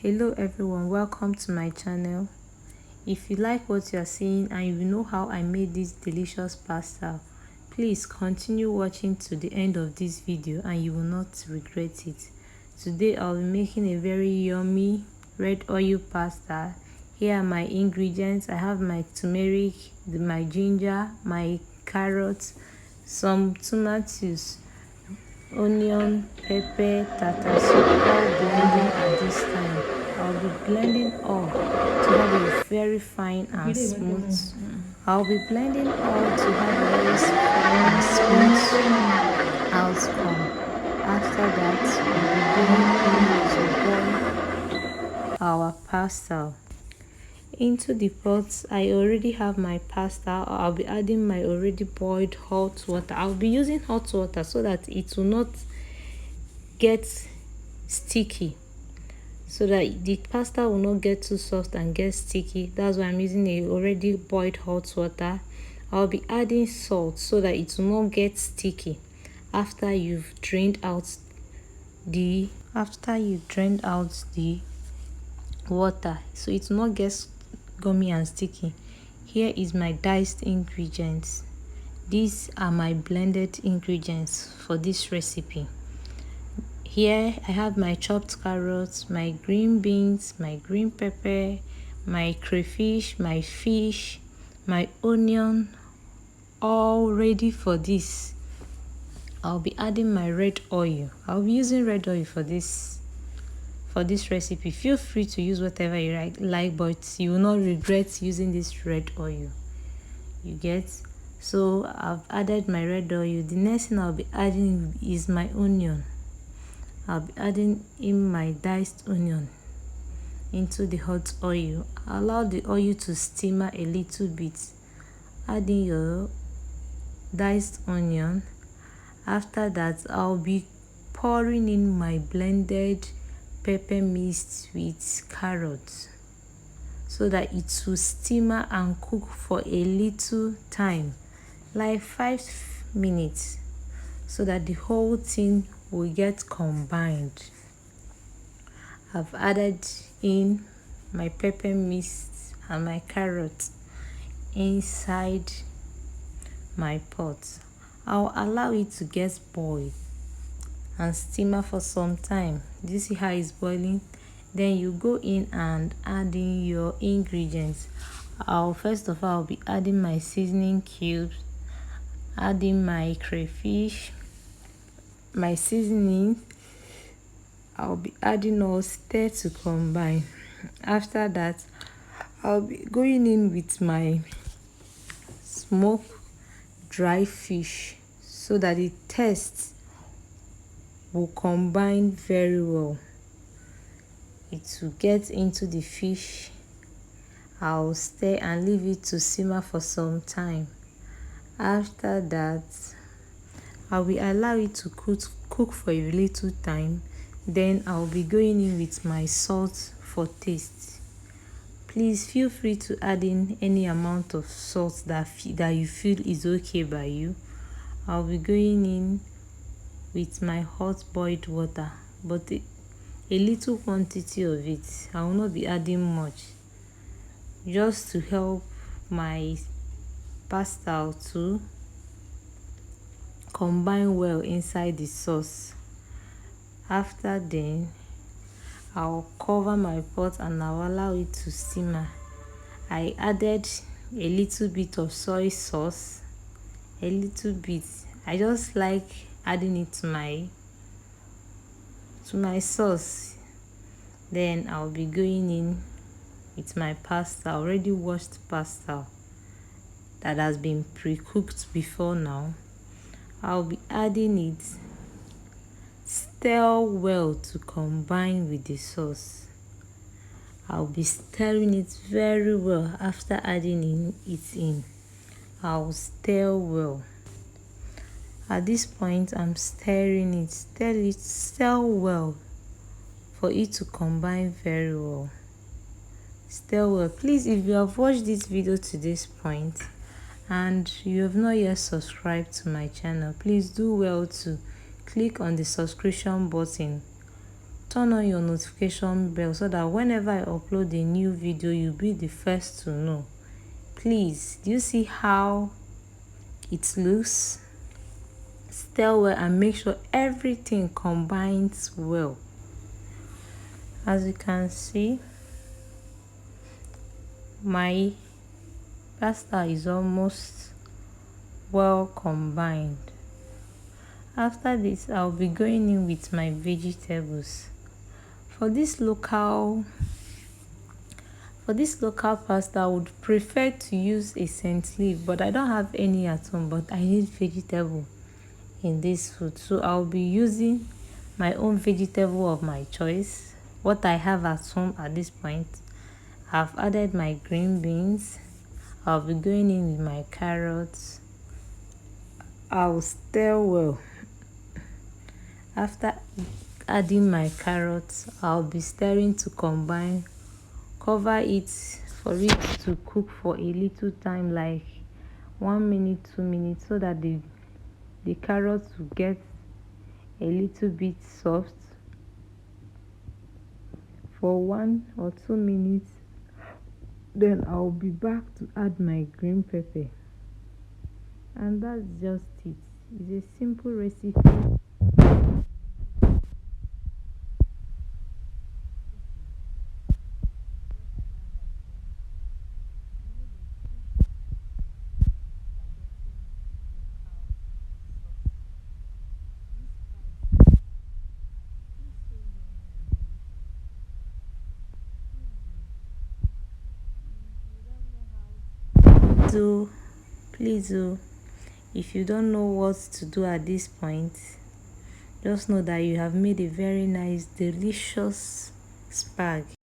Hello everyone, welcome to my channel. If you like what you are seeing and you know how I made this delicious pasta, please continue watching to the end of this video and you will not regret it. Today I'll be making a very yummy red oil pasta. Here are my ingredients. I have my turmeric, my ginger, my carrots, some tomatoes, onion, pepper, tartar sauce, all blending at this time. I'll be blending all to have a very fine and smooth. I'll be blending all to have a very fine and smooth outcome. After that, we'll be going to boil our pasta. Into the pot, I already have my pasta. I'll be adding my already boiled hot water. I'll be using hot water so that it will not get sticky, so that the pasta will not get too soft and get sticky. That's why I'm using a already boiled hot water. I'll be adding salt so that it will not get sticky after you've drained out the water, so it will not get gummy and sticky. Here is my diced ingredients. These are my blended ingredients for this recipe. Here I have my chopped carrots, my green beans, my green pepper, my crayfish, my fish, my onion, all ready for this. I'll be adding my red oil. I'll be using red oil for this recipe. Feel free to use whatever you like, but you will not regret using this red oil. You get? So I've added my red oil. The next thing I'll be adding is my onion. I'll be adding in my diced onion into the hot oil. Allow the oil to simmer a little bit. Add in your diced onion. After that, I'll be pouring in my blended pepper mixed with carrots so that it will simmer and cook for a little time, like 5 minutes, so that the whole thing will get combined. I've added in my pepper mix and my carrots inside my pot. I'll allow it to get boiled and simmer for some time. Do you see how it's boiling? Then you go in and add in your ingredients. First of all, I'll be adding my seasoning cubes, adding my crayfish, my seasoning. I'll be adding all, stir to combine. After that, I'll be going in with my smoked dry fish so that the taste will combine very well. It will get into the fish. I'll stir and leave it to simmer for some time. After that, I will allow it to cook for a little time. Then I'll be going in with my salt for taste. Please feel free to add in any amount of salt that you feel is okay by you. I'll be going in with my hot boiled water, but a little quantity of it. I will not be adding much, just to help my pasta to combine well inside the sauce. After then, I'll cover my pot and I'll allow it to simmer. I added a little bit of soy sauce, a little bit. I just like adding it to my sauce. Then I'll be going in with my pasta, already washed pasta that has been pre-cooked before now. I'll be adding it. Stir well to combine with the sauce. I'll be stirring it very well. After adding it in, I'll stir well. At this point, I'm stirring it. Stir well for it to combine very well. Stir well. Please, if you have watched this video to this point and you have not yet subscribed to my channel, please do well to click on the subscription button turn on your notification bell so that whenever I upload a new video, you'll be the first to know. Please, do you see how it looks? Stir well and make sure everything combines well. As you can see, my pasta is almost well combined. After this, I'll be going in with my vegetables. For this local pasta, I would prefer to use a scent leaf, but I don't have any at home, but I need vegetable in this food, so I'll be using my own vegetable of my choice, what I have at home at this point. I've added my green beans. I'll be going in with my carrots. I'll stir well. After adding my carrots, I'll be stirring to combine. Cover it for it to cook for a little time, like 1 minute, 2 minutes, so that the carrots will get a little bit soft. For 1 or 2 minutes, then I'll be back to add my green pepper. And that's just it. It's a simple recipe. So please, if you don't know what to do at this point, just know that you have made a very nice, delicious spag.